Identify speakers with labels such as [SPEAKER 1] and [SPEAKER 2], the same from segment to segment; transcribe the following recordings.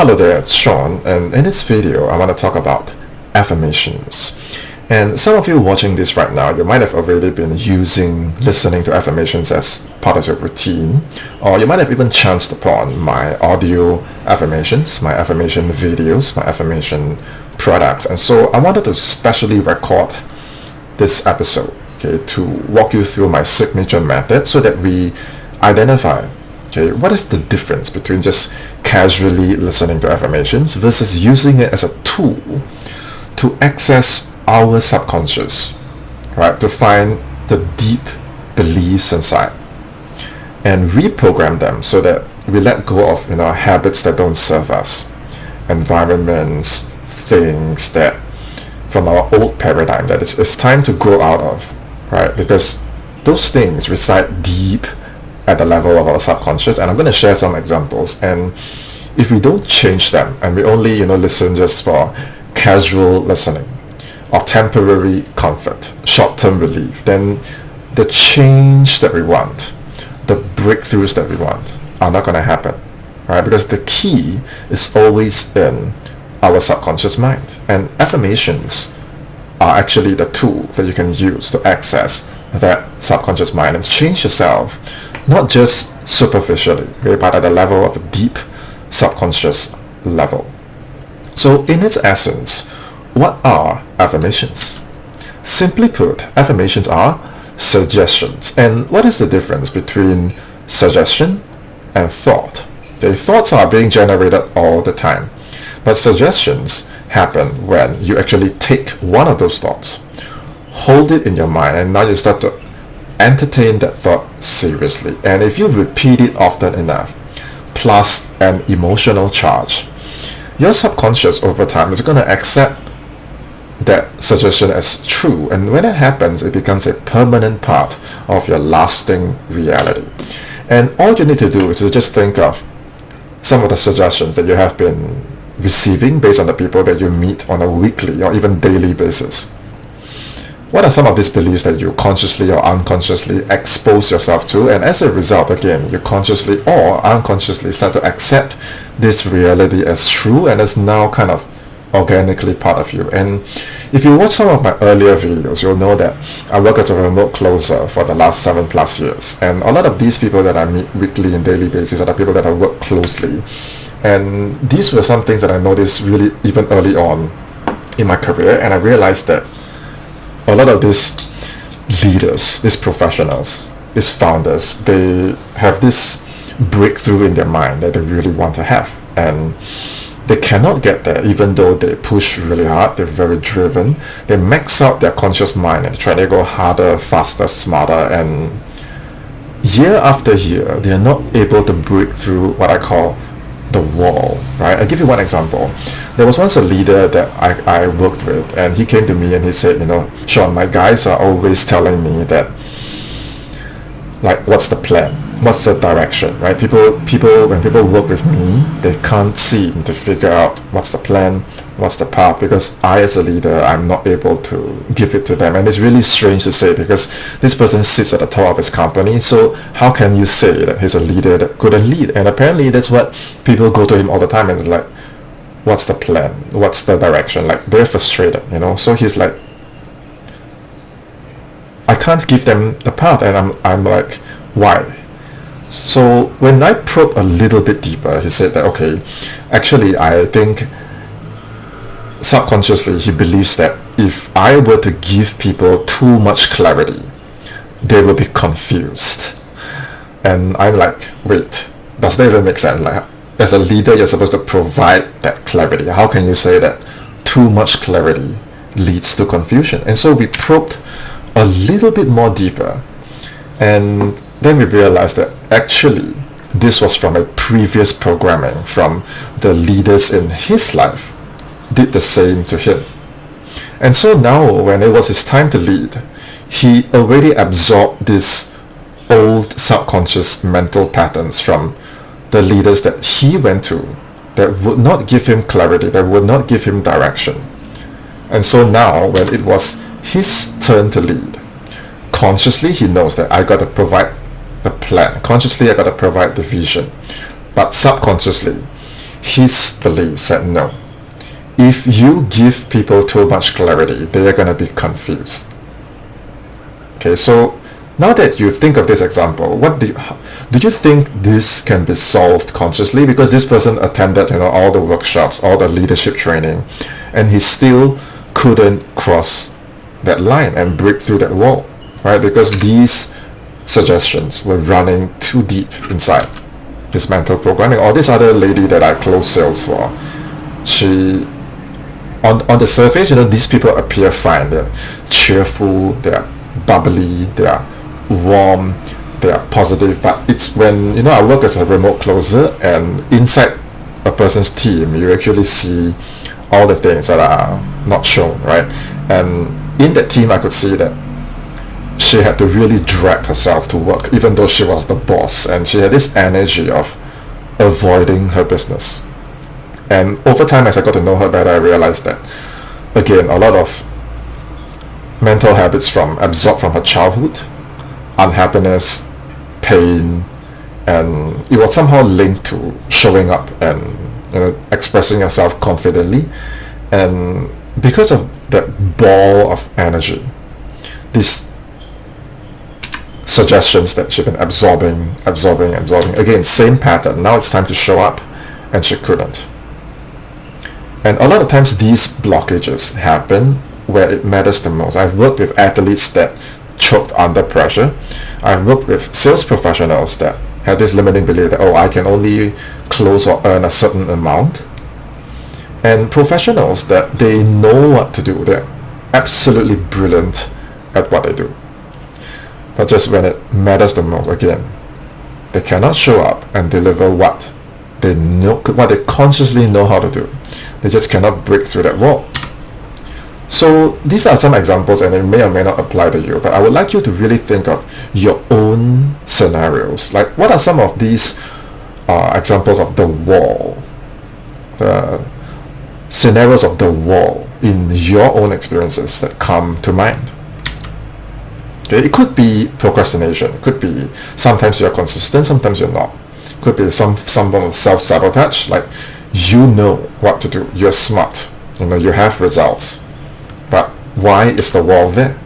[SPEAKER 1] Hello there, it's Sean, and in this video I want to talk about affirmations. And some of you watching this right now, you might have already been listening to affirmations as part of your routine, or you might have even chanced upon my audio affirmations, my affirmation videos, my affirmation products. And so I wanted to specially record this episode, to walk you through my signature method so that we identify what is the difference between just casually listening to affirmations versus using it as a tool to access our subconscious, right? To find the deep beliefs inside and reprogram them so that we let go of habits that don't serve us, environments, things that from our old paradigm that it's time to grow out of, right? Because those things reside deep at the level of our subconscious, and I'm going to share some examples. And if we don't change them and we only listen just for casual listening or temporary comfort, short-term relief, then the change that we want, the breakthroughs that we want are not going to happen, right? Because the key is always in our subconscious mind, and affirmations are actually the tool that you can use to access that subconscious mind and change yourself, not just superficially, but at the level of a deep subconscious level. So in its essence, what are affirmations? Simply put, affirmations are suggestions. And what is the difference between suggestion and thought? The thoughts are being generated all the time, but suggestions happen when you actually take one of those thoughts, hold it in your mind, and now you start to entertain that thought seriously. And if you repeat it often enough, plus an emotional charge, your subconscious over time is going to accept that suggestion as true. And when it happens, it becomes a permanent part of your lasting reality. And all you need to do is to just think of some of the suggestions that you have been receiving based on the people that you meet on a weekly or even daily basis. What are some of these beliefs that you consciously or unconsciously expose yourself to? And as a result, again, you consciously or unconsciously start to accept this reality as true and is now kind of organically part of you. And if you watch some of my earlier videos, you'll know that I work as a remote closer for the last 7+ years. And a lot of these people that I meet weekly and daily basis are the people that I work closely. And these were some things that I noticed really even early on in my career. And I realized that a lot of these leaders, these professionals, these founders, they have this breakthrough in their mind that they really want to have, and they cannot get there even though they push really hard. They're very driven, they max out their conscious mind and try to go harder, faster, smarter, and year after year they are not able to break through what I call the wall, right? I'll give you one example. There was once a leader that I worked with, and he came to me and he said, Sean, my guys are always telling me that, like, what's the plan? What's the direction, right? People, when people work with me, they can't seem to figure out what's the plan, what's the path, because I, as a leader, I'm not able to give it to them. And it's really strange to say, because this person sits at the top of his company, so how can you say that he's a leader that couldn't lead? And apparently that's what people go to him all the time, and it's like, what's the plan? What's the direction? Like, they're frustrated, So he's like, I can't give them the path, and I'm like, why? So when I probe a little bit deeper, he said that, okay, actually I think subconsciously he believes that if I were to give people too much clarity, they will be confused. And I'm like, wait, does that even make sense? Like, as a leader, you're supposed to provide that clarity. How can you say that too much clarity leads to confusion? And so we probed a little bit more deeper, and then we realized that actually this was from a previous programming from the leaders in his life did the same to him. And so now when it was his time to lead, he already absorbed these old subconscious mental patterns from the leaders that he went to that would not give him clarity, that would not give him direction. And so now when it was his turn to lead, consciously he knows that I got to provide the plan. Consciously I got to provide the vision. But subconsciously his belief said no. If you give people too much clarity, they are going to be confused. Okay, so now that you think of this example, do you think this can be solved consciously? Because this person attended, all the workshops, all the leadership training, and he still couldn't cross that line and break through that wall, right? Because these suggestions were running too deep inside his mental programming. Or this other lady that I closed sales for, she, on the surface, these people appear fine. They're cheerful, they're bubbly, they're warm, they are positive. But it's when I work as a remote closer, and inside a person's team, you actually see all the things that are not shown, right? And in that team, I could see that she had to really drag herself to work, even though she was the boss, and she had this energy of avoiding her business. And over time, as I got to know her better, I realized that, again, a lot of mental habits absorbed from her childhood, unhappiness, pain, and it was somehow linked to showing up and expressing yourself confidently. And because of that ball of energy, these suggestions that she'd been absorbing, again, same pattern. Now it's time to show up, and she couldn't. And a lot of times these blockages happen where it matters the most. I've worked with athletes that choked under pressure. I've worked with sales professionals that had this limiting belief that, I can only close or earn a certain amount. And professionals that they know what to do. They're absolutely brilliant at what they do. But just when it matters the most, again, they cannot show up and deliver what they know, what they consciously know how to do. They just cannot break through that wall. So these are some examples, and it may or may not apply to you, but I would like you to really think of your own scenarios. Like, what are some of these examples of the wall, the scenarios of the wall in your own experiences that come to mind? Okay, it could be procrastination. It could be sometimes you're consistent, sometimes you're not. It could be some form of self-sabotage, like you know what to do, you're smart, you have results, but why is the wall there?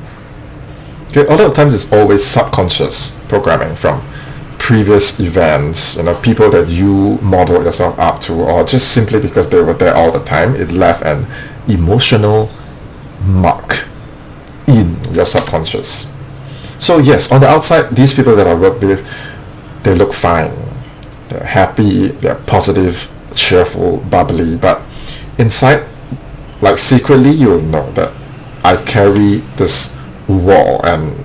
[SPEAKER 1] Okay, a lot of times it's always subconscious programming from previous events, people that you model yourself up to, or just simply because they were there all the time, it left an emotional mark in your subconscious. So yes, on the outside, these people that I work with, they look fine, they're happy, they're positive, cheerful, bubbly, but inside, like secretly, you'll know that I carry this wall, and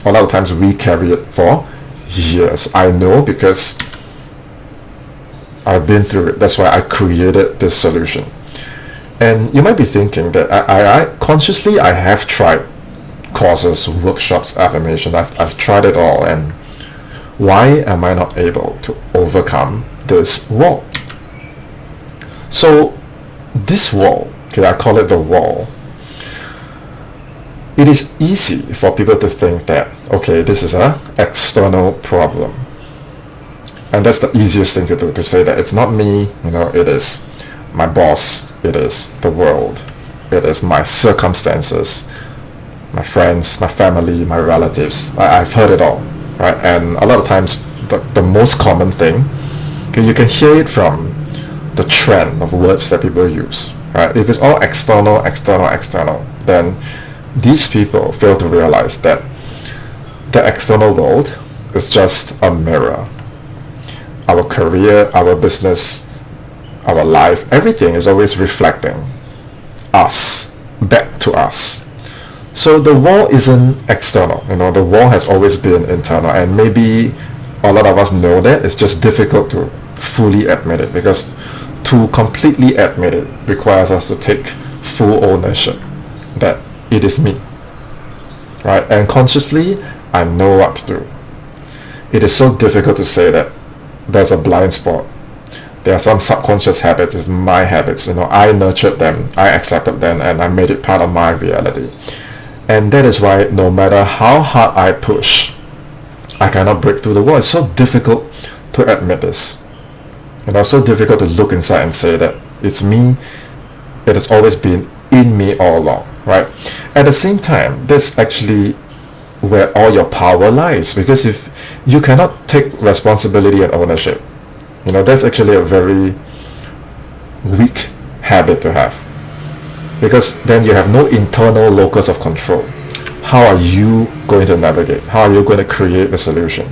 [SPEAKER 1] a lot of times we carry it for years. I know because I've been through it. That's why I created this solution. And you might be thinking that I consciously have tried courses, workshops, affirmation. I've tried it all, and why am I not able to overcome this wall? So this wall, okay, I call it the wall. It is easy for people to think that, okay, this is an external problem. And that's the easiest thing to do, to say that it's not me, it is my boss, it is the world, it is my circumstances, my friends, my family, my relatives. I've heard it all, right? And a lot of times the most common thing, okay, you can hear it from the trend of words that people use, right? If it's all external, then these people fail to realize that the external world is just a mirror. Our career, our business, our life, everything is always reflecting us back to us. So the wall isn't external, the wall has always been internal, and maybe a lot of us know that. It's just difficult to fully admit it, because to completely admit it requires us to take full ownership that it is me, right? And consciously, I know what to do. It is so difficult to say that there's a blind spot. There are some subconscious habits, it's my habits, I nurtured them, I accepted them, and I made it part of my reality. And that is why no matter how hard I push, I cannot break through the wall. It's so difficult to admit this. And it's so difficult to look inside and say that it's me, it has always been in me all along, right? At the same time, that's actually where all your power lies, because if you cannot take responsibility and ownership, that's actually a very weak habit to have, because then you have no internal locus of control. How are you going to navigate? How are you going to create the solution?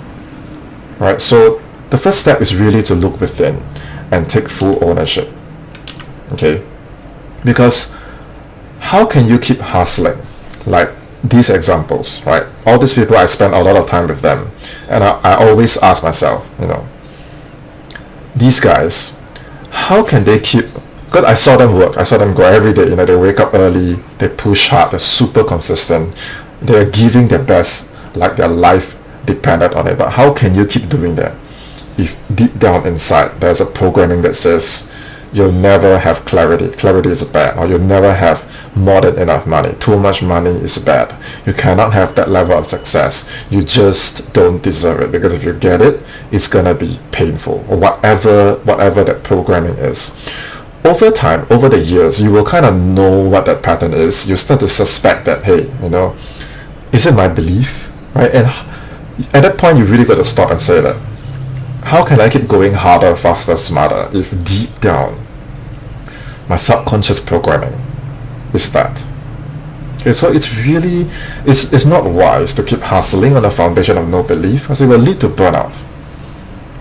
[SPEAKER 1] Right? So the first step is really to look within and take full ownership. Okay? Because how can you keep hustling? Like these examples, right? All these people, I spend a lot of time with them, and I always ask myself, these guys, how can they keep, because I saw them work, I saw them go every day, they wake up early, they push hard, they're super consistent, they're giving their best, like their life depended on it. But how can you keep doing that if deep down inside there's a programming that says you'll never have clarity is bad, or you'll never have more than enough money, too much money is bad, you cannot have that level of success, you just don't deserve it, because if you get it, it's gonna be painful, or whatever that programming is. Over time, over the years, you will kind of know what that pattern is. You start to suspect that, hey, is it my belief, right? And at that point, you really got to stop and say that, how can I keep going harder, faster, smarter, if deep down my subconscious programming is that? Okay, so it's really, it's not wise to keep hustling on a foundation of no belief, because it will lead to burnout.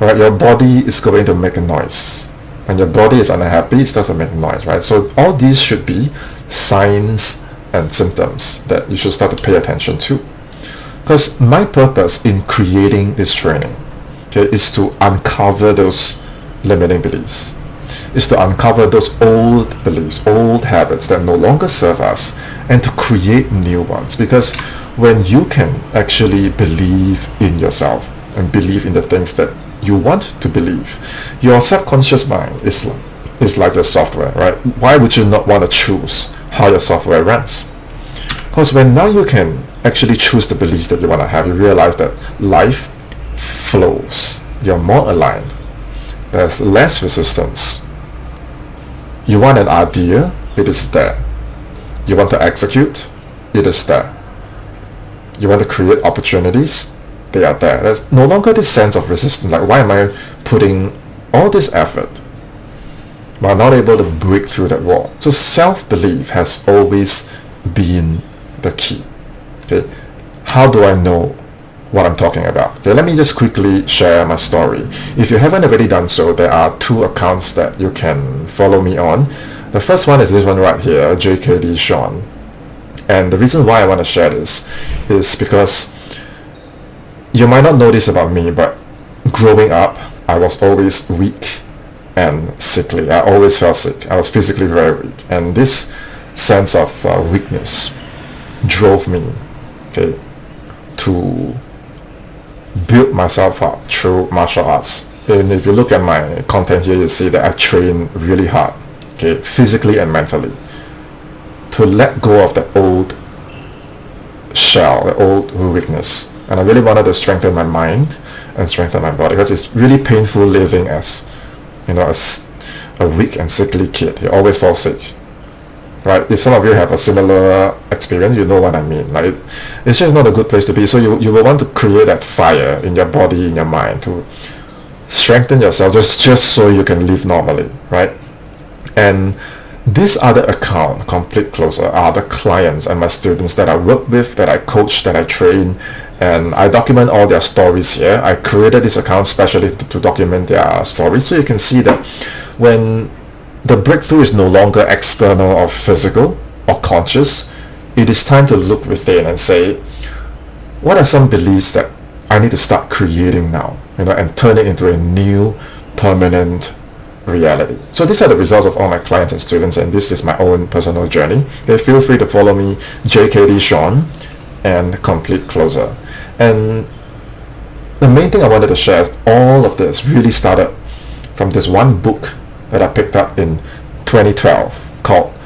[SPEAKER 1] Right? Your body is going to make a noise. When your body is unhappy, it starts to make noise, right? So all these should be signs and symptoms that you should start to pay attention to. Because my purpose in creating this training, okay, is to uncover those limiting beliefs, is to uncover those old beliefs, old habits that no longer serve us, and to create new ones. Because when you can actually believe in yourself and believe in the things that you want to believe, your subconscious mind is like your software, right? Why would you not want to choose how your software runs? Because when now you can actually choose the beliefs that you want to have, you realize that life flows. You're more aligned. There's less resistance. You want an idea, it is there. You want to execute, it is there. You want to create opportunities, they are there. There's no longer this sense of resistance, like why am I putting all this effort but I'm not able to break through that wall? So self-belief has always been the key. Okay, how do I know what I'm talking about? Okay, let me just quickly share my story. If you haven't already done so, there are 2 accounts that you can follow me on. The first one is this one right here, JKD Sean. And the reason why I want to share this is because you might not know this about me, but growing up, I was always weak and sickly. I always felt sick. I was physically very weak. And this sense of weakness drove me, okay, to build myself up through martial arts. And if you look at my content here, you see that I train really hard, okay, physically and mentally, to let go of that old shell, the old weakness. And I really wanted to strengthen my mind and strengthen my body, because it's really painful living as, as a weak and sickly kid. You always fall sick, right? If some of you have a similar experience, you know what I mean. Like it's just not a good place to be. So you will want to create that fire in your body, in your mind, to strengthen yourself, just so you can live normally, right? And this other account, Complete Closer, are the clients and my students that I work with, that I coach, that I train, and I document all their stories here. I created this account specially to document their stories, so you can see that when the breakthrough is no longer external or physical or conscious, it is time to look within and say, what are some beliefs that I need to start creating now, and turn it into a new permanent reality. So these are the results of all my clients and students, and this is my own personal journey. Okay, feel free to follow me, JKD Sean and Complete Closer. And the main thing I wanted to share is all of this really started from this one book that I picked up in 2012 called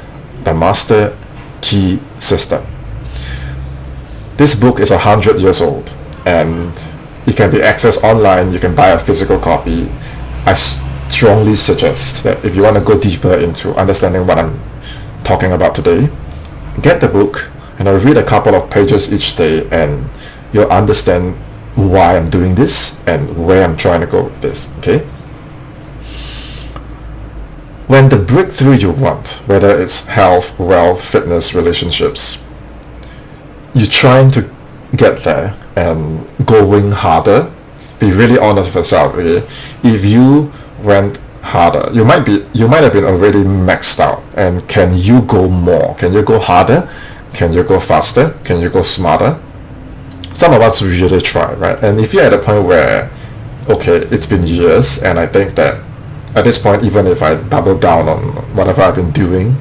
[SPEAKER 1] The Master Key System. This book is 100 years old and it can be accessed online. You can buy a physical copy. I strongly suggest that if you want to go deeper into understanding what I'm talking about today, get the book, read a couple of pages each day, and you'll understand why I'm doing this and where I'm trying to go with this. Okay? When the breakthrough you want, whether it's health, wealth, fitness, relationships, you're trying to get there and going harder. Be really honest with yourself. Okay? If you went harder, you might have been already maxed out, and can you go more? Can you go harder? Can you go faster? Can you go smarter? Some of us usually try, right? And if you're at a point where, okay, it's been years, and I think that at this point, even if I double down on whatever I've been doing,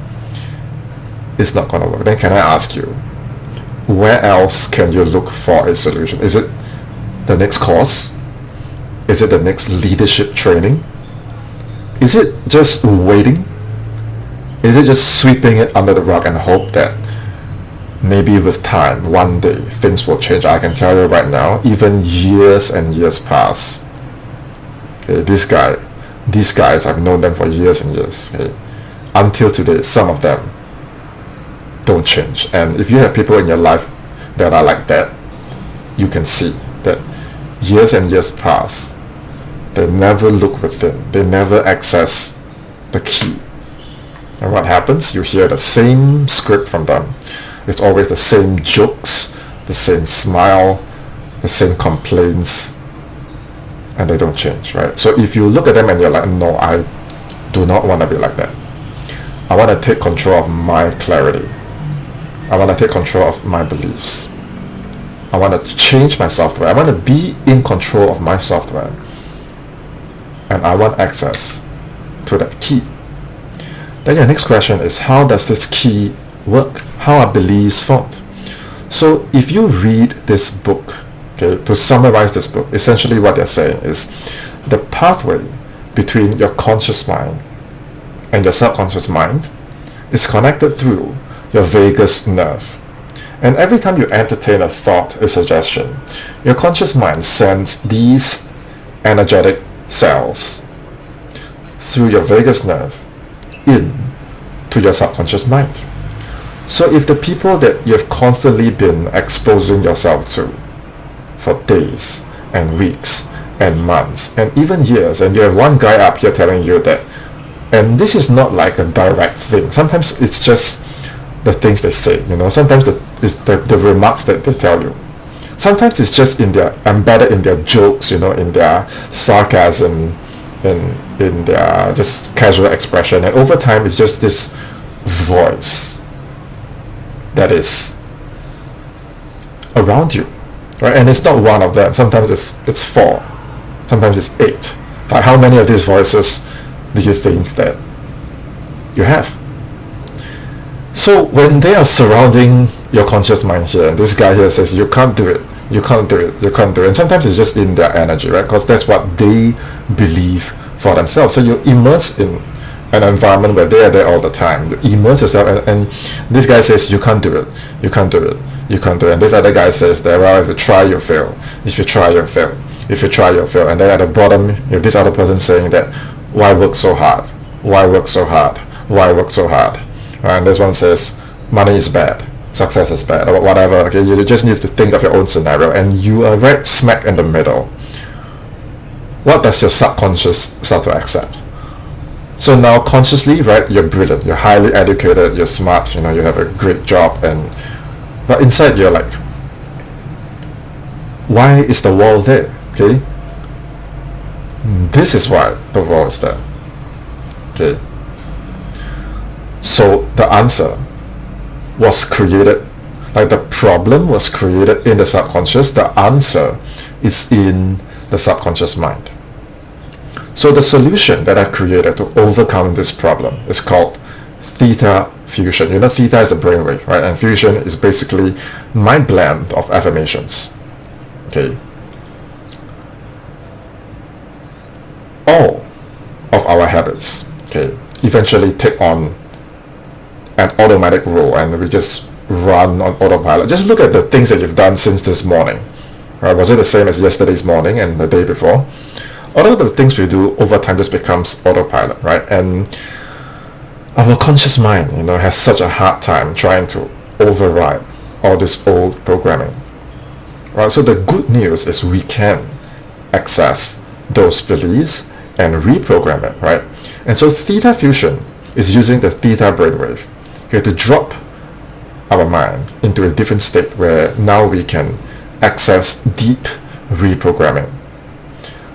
[SPEAKER 1] it's not going to work, then can I ask you, where else can you look for a solution? Is it the next course? Is it the next leadership training? Is it just waiting? Is it just sweeping it under the rug and hope that maybe with time, one day, things will change? I can tell you right now, even years and years pass. Okay, these guys, I've known them for years and years. Okay? Until today, some of them don't change. And if you have people in your life that are like that, you can see that years and years pass. They never look within. They never access the key. And what happens? You hear the same script from them. It's always the same jokes, the same smile, the same complaints, and they don't change, right? So if you look at them and you're like, no, I do not want to be like that. I want to take control of my clarity. I want to take control of my beliefs. I want to change my software. I want to be in control of my software. And I want access to that key. Then your next question is, how does this key work? How are beliefs formed? So if you read this book, okay, to summarize this book, essentially what they're saying is the pathway between your conscious mind and your subconscious mind is connected through your vagus nerve. And every time you entertain a thought, a suggestion, your conscious mind sends these energetic cells through your vagus nerve in to your subconscious mind. So if the people that you've constantly been exposing yourself to for days and weeks and months and even years, and you have one guy up here telling you that, and this is not like a direct thing, sometimes it's just the things they say, sometimes it's the remarks that they tell you. Sometimes it's just embedded in their jokes, in their sarcasm, in their just casual expression, and over time it's just this voice that is around you, right? And it's not one of them. Sometimes it's 4, sometimes it's 8. Like, how many of these voices do you think that you have? So when they are surrounding your conscious mind here, and this guy here says, you can't do it, you can't do it, you can't do it, and sometimes it's just in their energy, right? Because that's what they believe for themselves. So you immerse in an environment where they are there all the time. You immerse yourself, and this guy says, you can't do it, you can't do it, you can't do it. And this other guy says that, well, if you try, you fail. If you try, you fail. If you try, you fail. And then at the bottom, you have this other person saying that, why work so hard? Why work so hard? Why work so hard? And this one says, money is bad, success is bad, or whatever. Okay, you just need to think of your own scenario, and you are right smack in the middle. What does your subconscious start to accept? So now consciously, right, you're brilliant, you're highly educated, you're smart, you have a great job, but inside you're like, why is the wall there? Okay, this is why the wall is there. Okay, so the answer was created, like the problem was created in the subconscious. The answer is in the subconscious mind. So the solution that I've created to overcome this problem is called ThetaFusion. Theta is a brainwave, right? And fusion is basically my blend of affirmations. Okay. All of our habits, okay, eventually take on an automatic role, and we just run on autopilot. Just look at the things that you've done since this morning, right? Was it the same as yesterday's morning and the day before? all of the things we do over time just becomes autopilot, right? And our conscious mind, has such a hard time trying to override all this old programming, right? So the good news is we can access those beliefs and reprogram it, right? And so ThetaFusion is using the theta brainwave to drop our mind into a different state where now we can access deep reprogramming.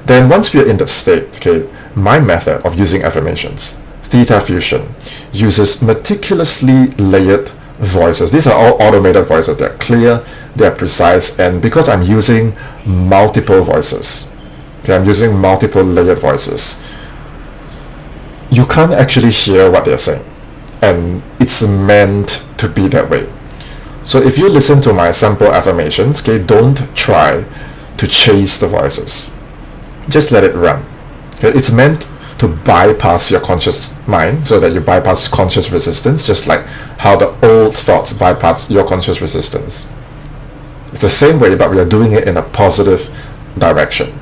[SPEAKER 1] Then once we are in that state, my method of using affirmations, ThetaFusion, uses meticulously layered voices. These are all automated voices. They're clear, they're precise, and because I'm using multiple voices, I'm using multiple layered voices, you can't actually hear what they're saying, and it's meant to be that way. So if you listen to my sample affirmations, don't try to chase the voices. Just let it run. It's meant to bypass your conscious mind so that you bypass conscious resistance, just like how the old thoughts bypass your conscious resistance. It's the same way, but we are doing it in a positive direction.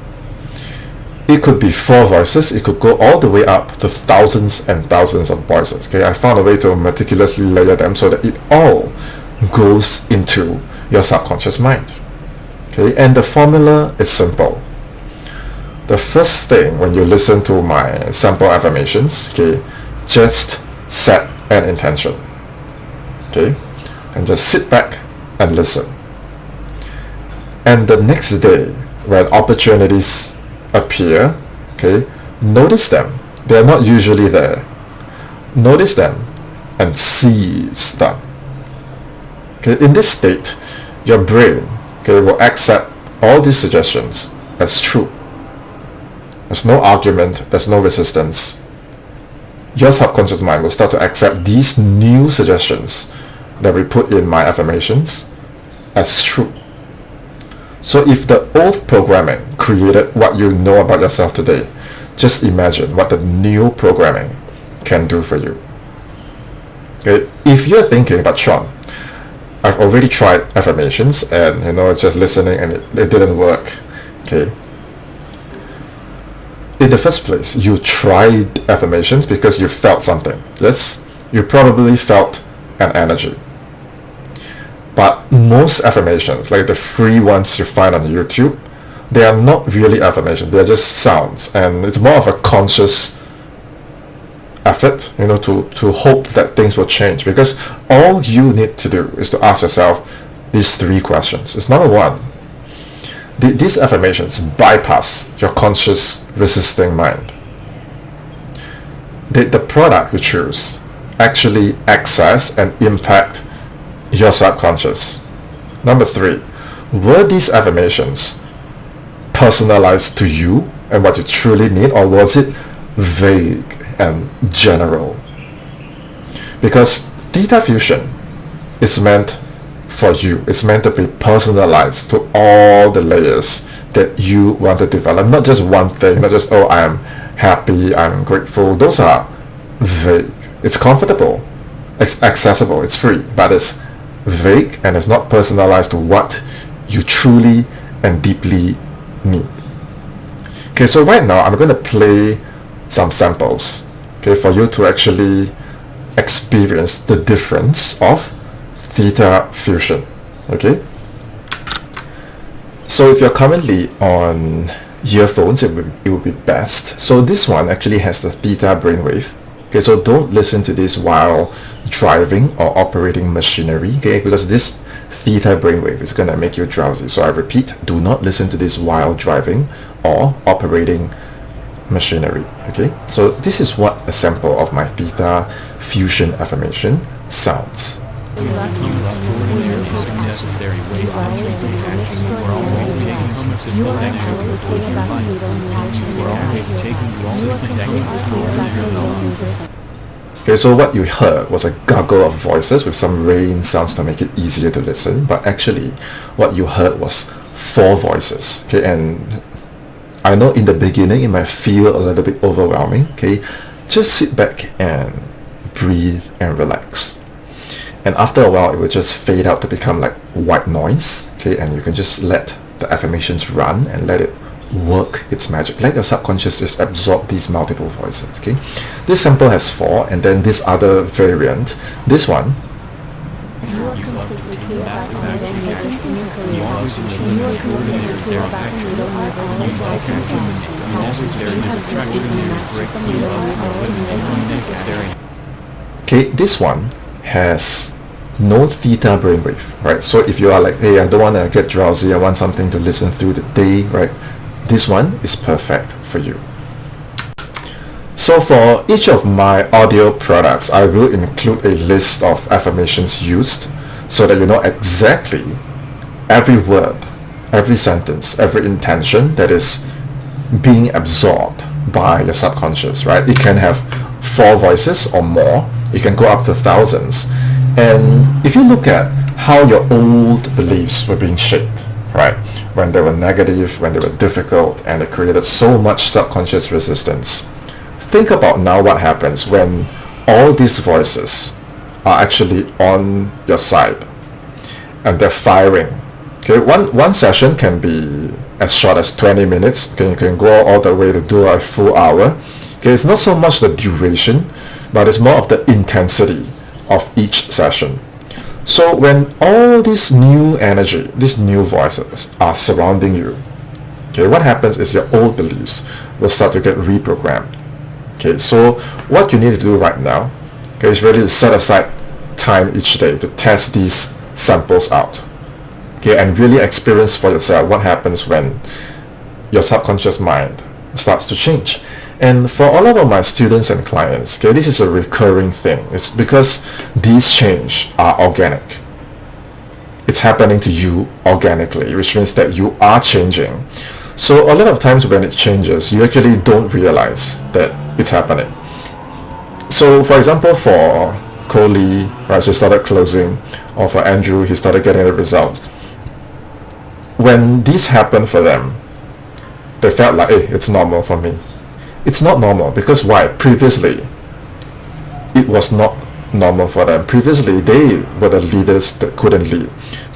[SPEAKER 1] It could be 4 voices. It could go all the way up to thousands and thousands of voices. I found a way to meticulously layer them so that it all goes into your subconscious mind. And the formula is simple. The first thing when you listen to my sample affirmations, just set an intention. And just sit back and listen. And the next day, when opportunities appear, notice them. They're not usually there. Notice them and seize them. In this state, your brain will accept all these suggestions as true. There's no argument, there's no resistance. Your subconscious mind will start to accept these new suggestions that we put in my affirmations as true. So if the old programming created what you know about yourself today, just imagine what the new programming can do for you. If you're thinking, but Sean, I've already tried affirmations and it's just listening and it didn't work. In the first place, you tried affirmations because you felt something. Yes, you probably felt an energy. But most affirmations, like the free ones you find on YouTube, they are not really affirmations. They are just sounds, and it's more of a conscious effort, to hope that things will change. Because all you need to do is to ask yourself these 3 questions. It's number 1. These affirmations bypass your conscious resisting mind. The product you choose actually access and impact your subconscious. Number 3, were these affirmations personalized to you and what you truly need, or was it vague and general? Because ThetaFusion is meant for you. It's meant to be personalized to all the layers that you want to develop, not just one thing, not just, I am happy, I'm grateful. Those are vague. It's comfortable, it's accessible, it's free, but it's vague and it's not personalized to what you truly and deeply need. So right now I'm going to play some samples, for you to actually experience the difference of ThetaFusion. So if you're currently on earphones, it will be best. So this one actually has the theta brainwave. So don't listen to this while driving or operating machinery, because this theta brainwave is going to make you drowsy. So I repeat, do not listen to this while driving or operating machinery. So this is what a sample of my ThetaFusion affirmation sounds.
[SPEAKER 2] You left necessary ways to take action for always taking consistent action for your life. For always taking consistent action for your life.
[SPEAKER 1] So what you heard was a gaggle of voices with some rain sounds to make it easier to listen, but actually what you heard was 4 voices. And I know in the beginning it might feel a little bit overwhelming. Just sit back and breathe and relax. And after a while, it will just fade out to become like white noise, and you can just let the affirmations run and let it work its magic. Let your subconscious just absorb these multiple voices. Okay, this sample has 4, and then this other variant, this one, okay, this one has no theta brainwave, right? So if you are like, hey, I don't want to get drowsy, I want something to listen through the day, right? This one is perfect for you. So for each of my audio products, I will include a list of affirmations used so that you know exactly every word, every sentence, every intention that is being absorbed by your subconscious, right? It can have 4 voices or more. It can go up to thousands. And if you look at how your old beliefs were being shaped, right? When they were negative, when they were difficult, and it created so much subconscious resistance. Think about now what happens when all these voices are actually on your side and they're firing. Okay, one session can be as short as 20 minutes. Okay, you can go all the way to do a full hour. Okay, it's not so much the duration, but it's more of the intensity of each session. So when all this new energy, these new voices are surrounding you, okay, what happens is your old beliefs will start to get reprogrammed. Okay, so what you need to do right now, okay, is really to set aside time each day to test these samples out. Okay, and really experience for yourself what happens when your subconscious mind starts to change. And for all of my students and clients, okay, this is a recurring thing. It's because these changes are organic. It's happening to you organically, which means that you are changing. So a lot of times when it changes, you actually don't realize that it's happening. So for example, for Coley, right, she started closing, or for Andrew, he started getting the results. When this happened for them, they felt like, hey, it's normal for me. It's not normal because why? Previously, it was not normal for them. Previously, they were the leaders that couldn't lead.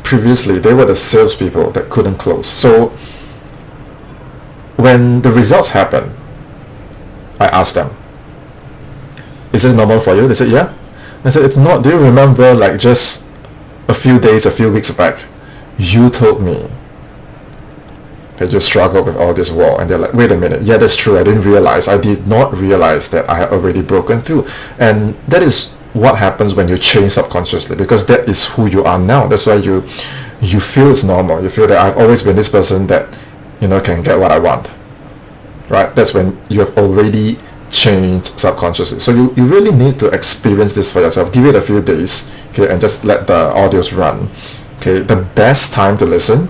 [SPEAKER 1] Previously, they were the salespeople that couldn't close. So when the results happened, I asked them, is it normal for you? They said, yeah. I said, it's not. Do you remember, like, just a few days, a few weeks back, you told me that you struggled with all this wall? And they're like, wait a minute, yeah, that's true. I did not realize that I had already broken through. And that is what happens when you change subconsciously, because that is who you are now. That's why you feel it's normal. You feel that I've always been this person that, can get what I want, right? That's when you have already changed subconsciously. So you really need to experience this for yourself. Give it a few days, okay, and just let the audios run. Okay, the best time to listen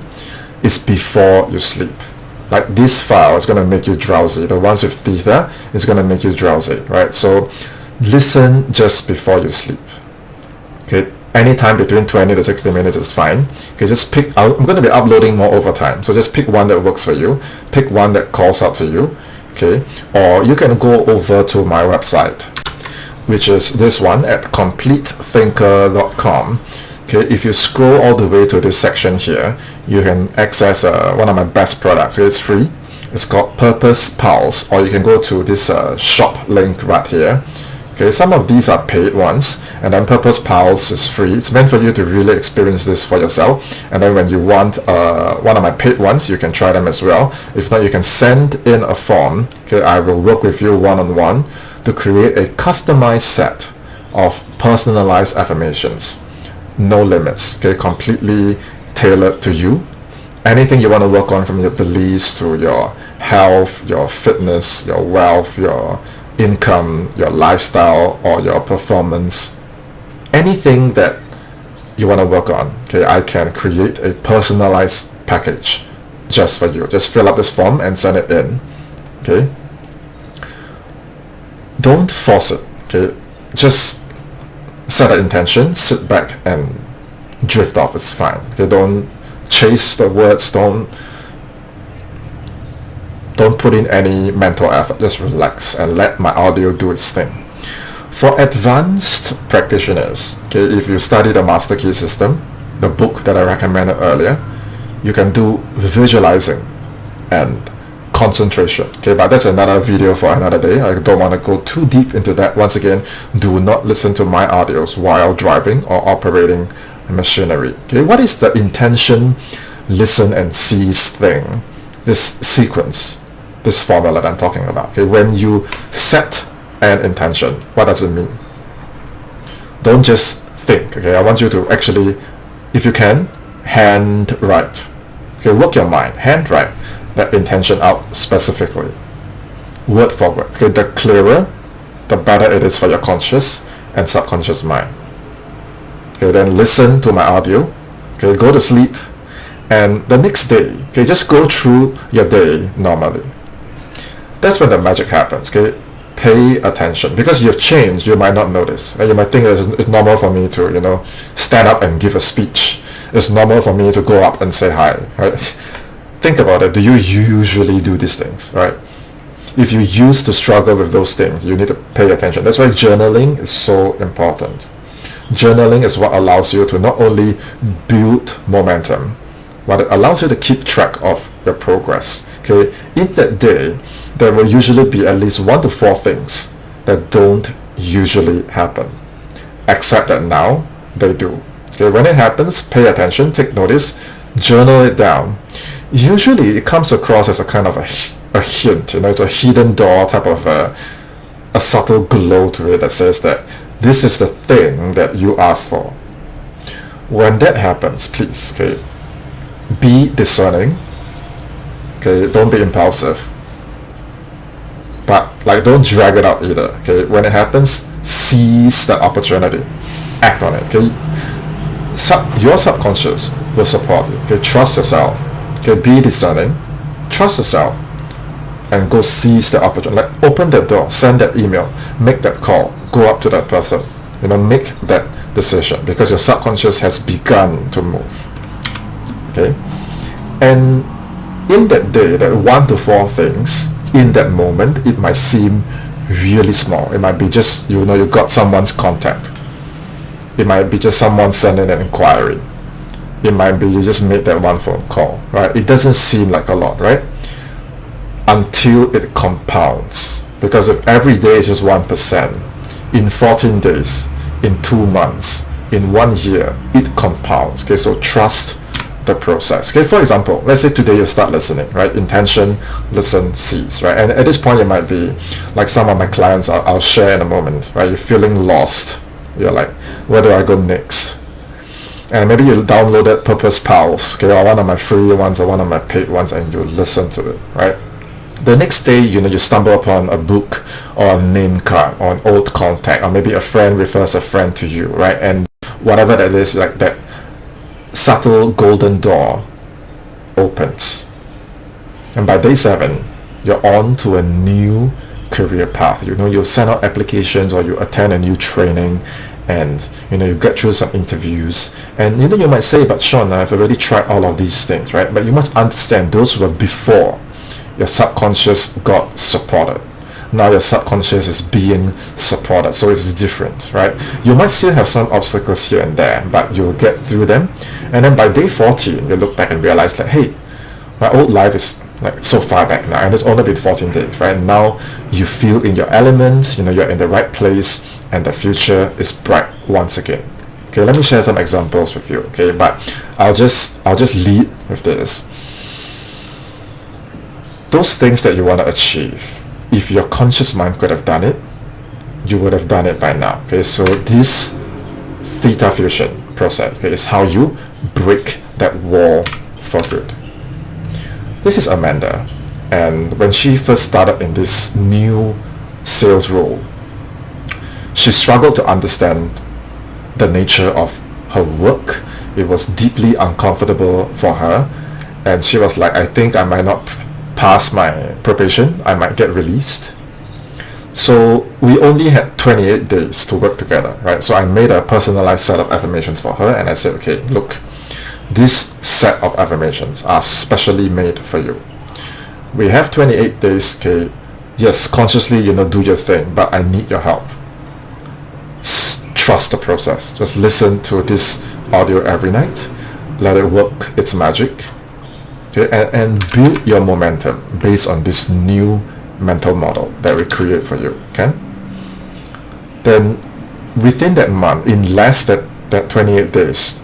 [SPEAKER 1] is before you sleep. Like this file is going to make you drowsy. The ones with theta is going to make you drowsy, right? So listen just before you sleep. Okay, anytime between 20 to 60 minutes is fine. Okay, just pick out. I'm going to be uploading more over time, so just pick one that works for you. Pick one that calls out to you. Okay, or you can go over to my website, which is this one at completethinker.com. Okay, if you scroll all the way to this section here, you can access one of my best products. It's free. It's called Purpose Pulse, or you can go to this shop link right here. Okay, some of these are paid ones, and then Purpose Pulse is free. It's meant for you to really experience this for yourself. And then when you want one of my paid ones, you can try them as well. If not, you can send in a form. Okay, I will work with you one-on-one to create a customized set of personalized affirmations. No limits, okay, completely tailored to you. Anything you want to work on, from your beliefs to your health, your fitness, your wealth, your income, your lifestyle, or your performance, anything that you want to work on, okay, I can create a personalized package just for you. Just fill up this form and send it in. Okay, don't force it. Okay, just set an intention, sit back and drift off. It's fine. Okay, don't chase the words, don't put in any mental effort. Just relax and let my audio do its thing. For advanced practitioners, okay, if you study the Master Key system, the book that I recommended earlier, you can do visualizing and concentration. Okay, but that's another video for another day. I don't want to go too deep into that. Once again, do not listen to my audios while driving or operating machinery. Okay, what is the intention, listen and seize thing? This sequence, this formula that I'm talking about. Okay, when you set an intention, what does it mean? Don't just think. Okay, I want you to actually, if you can, hand write. Okay, work your mind, hand write that intention out specifically, word for word. Okay, the clearer, the better it is for your conscious and subconscious mind. Okay, then listen to my audio. Okay, go to sleep, and the next day, okay, just go through your day normally. That's when the magic happens. Okay, pay attention, because you've changed. You might not notice, and you might think it's normal for me to, you know, stand up and give a speech. It's normal for me to go up and say hi, right? Think about it. Do you usually do these things, right? If you used to struggle with those things, you need to pay attention. That's why journaling is so important. Journaling is what allows you to not only build momentum, but it allows you to keep track of your progress. Okay, in that day, there will usually be at least 1 to 4 things that don't usually happen, except that now they do. Okay, when it happens, pay attention, take notice, journal it down. Usually, it comes across as a kind of a hint. You know, it's a hidden door type of a subtle glow to it that says that this is the thing that you asked for. When that happens, please, okay, be discerning. Okay, don't be impulsive, but like don't drag it out either. Okay, when it happens, seize the opportunity, act on it. Okay, your subconscious will support you. Okay, trust yourself. Okay, be discerning, trust yourself, and go seize the opportunity. Like open that door, send that email, make that call, go up to that person, you know, make that decision, because your subconscious has begun to move. Okay, and in that day, that 1 to 4 things, in that moment, it might seem really small. It might be just, you know, you got someone's contact. It might be just someone sending an inquiry. It might be you just made that one phone call, right? It doesn't seem like a lot, right? Until it compounds. Because if every day is just 1%, in 14 days, in 2 months, in 1 year, it compounds. Okay, so trust the process. Okay, for example, let's say today you start listening, right? Intention, listen, seize, right? And at this point, it might be like some of my clients I'll share in a moment, right? You're feeling lost. You're like, where do I go next? And maybe you downloaded Purpose Pals, okay, or one of my free ones or one of my paid ones, and you listen to it, right? The next day, you know, you stumble upon a book or a name card or an old contact, or maybe a friend refers a friend to you, right? And whatever that is, like that subtle golden door opens. And by day 7, you're on to a new career path. You know, you send out applications or you attend a new training, and you know, you get through some interviews, and you know, you might say, but Sean, I've already tried all of these things, right? But you must understand, those were before your subconscious got supported. Now your subconscious is being supported, so it's different, right? You might still have some obstacles here and there, but you'll get through them. And then by day 14, you look back and realize that, hey, my old life is like so far back now, and it's only been 14 days, right? Now you feel in your element, you know, you're in the right place, and the future is bright once again. Okay, let me share some examples with you, okay? But I'll just lead with this. Those things that you want to achieve, if your conscious mind could have done it, you would have done it by now. Okay, so this ThetaFusion process, okay, is how you break that wall for good. This is Amanda, and when she first started in this new sales role, she struggled to understand the nature of her work. It was deeply uncomfortable for her, and she was like, I think I might not pass my probation, I might get released. So we only had 28 days to work together, right? So I made a personalized set of affirmations for her, and I said, okay, look, this set of affirmations are specially made for you. We have 28 days, okay? Yes, consciously, you know, do your thing, but I need your help. Trust the process. Just listen to this audio every night. Let it work its magic. Okay, Okay, and build your momentum based on this new mental model that we create for you. Okay, then within that month, in less than 28 days,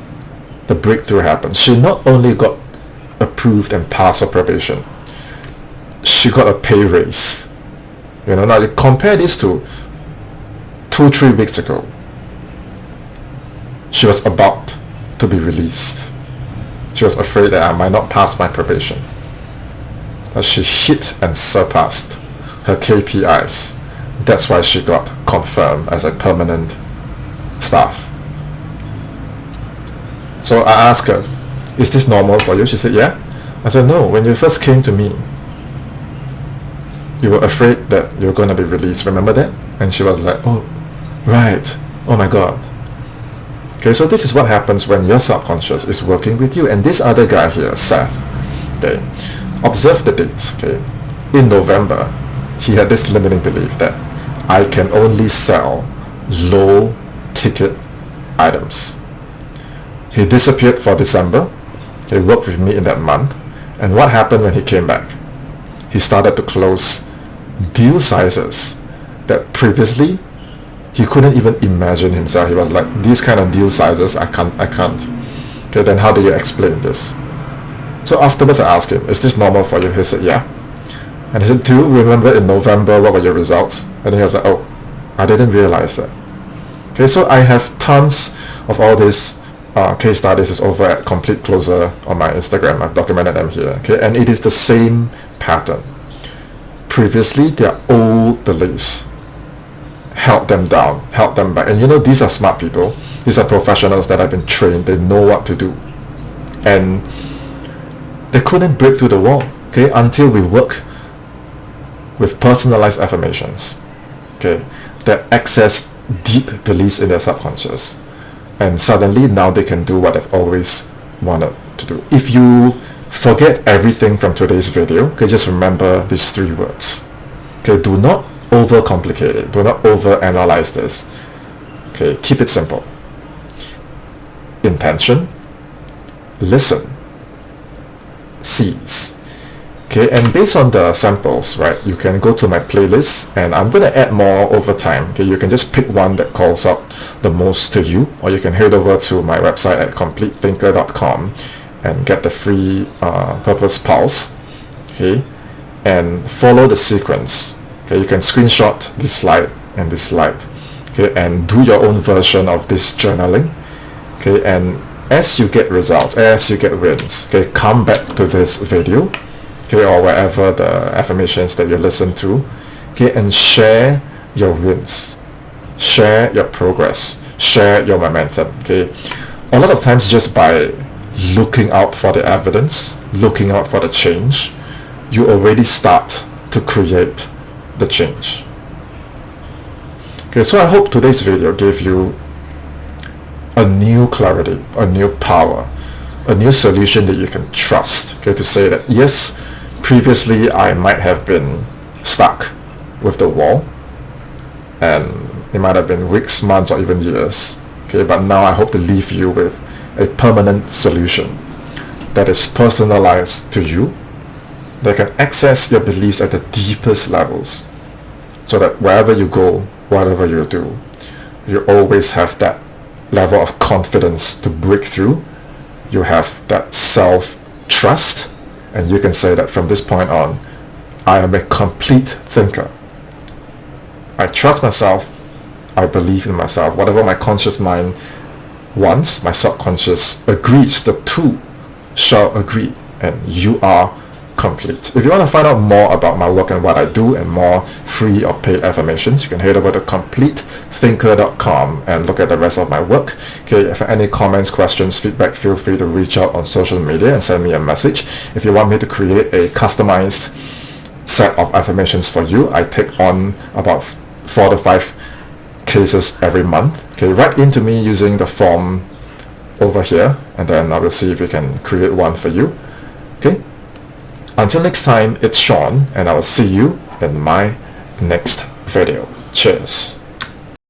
[SPEAKER 1] the breakthrough happened. She not only got approved and passed her probation, she got a pay raise. You know, now you compare this to 2-3 weeks ago. She was about to be released. She was afraid that I might not pass my probation. But she hit and surpassed her KPIs. That's why she got confirmed as a permanent staff. So I asked her, is this normal for you? She said, yeah. I said, no, when you first came to me, you were afraid that you're going to be released. Remember that? And she was like, oh, right. Oh my God. Okay, so this is what happens when your subconscious is working with you. And this other guy here, Seth, okay, observe the dates. Okay, in November, he had this limiting belief that I can only sell low ticket items. He disappeared for December. He worked with me in that month. And what happened when he came back? He started to close deal sizes that previously he couldn't even imagine himself. He was like, these kind of deal sizes, I can't. Okay, then how do you explain this? So afterwards I asked him, is this normal for you? He said, yeah. And he said, do you remember in November what were your results? And then he was like, oh, I didn't realize that. Okay, so I have tons of all these case studies is over at Complete Closer on my Instagram. I've documented them here. Okay, and it is the same pattern. Previously, their old beliefs held them down, held them back. And you know, these are smart people. These are professionals that have been trained. They know what to do. And they couldn't break through the wall, okay, until we work with personalized affirmations, okay, that access deep beliefs in their subconscious. And suddenly now they can do what they've always wanted to do. If you forget everything from today's video, okay, just remember these 3 words. Okay, do not overcomplicate it. Do not overanalyze this. Okay, keep it simple. Intention, listen, seize. Okay, and based on the samples, right, you can go to my playlist, and I'm going to add more over time. Okay, you can just pick one that calls out the most to you, or you can head over to my website at completethinker.com and get the free Purpose Pulse. Okay, and follow the sequence. Okay, you can screenshot this slide and this slide. Okay, and do your own version of this journaling. Okay, and as you get results, as you get wins, okay, come back to this video, okay, or wherever the affirmations that you listen to, okay, and share your wins, share your progress, share your momentum. Okay, a lot of times just by looking out for the evidence, looking out for the change, you already start to create the change. Okay, so I hope today's video gave you a new clarity, a new power, a new solution that you can trust, okay, to say that yes, previously I might have been stuck with the wall, and it might have been weeks, months, or even years, okay, but now I hope to leave you with a permanent solution that is personalized to you, that can access your beliefs at the deepest levels, so that wherever you go, whatever you do, you always have that level of confidence to break through. You have that self-trust, and you can say that from this point on, I am a complete thinker. I trust myself. I believe in myself. Whatever my conscious mind wants, my subconscious agrees. The two shall agree, and you are complete. If you want to find out more about my work and what I do, and more free or paid affirmations, you can head over to completethinker.com and look at the rest of my work. Okay, if any comments, questions, feedback, feel free to reach out on social media and send me a message. If you want me to create a customized set of affirmations for you, I take on about 4 to 5 cases every month. Okay, write into me using the form over here, and then I will see if we can create one for you. Okay, until next time, it's Sean, and I will see you in my next video. Cheers.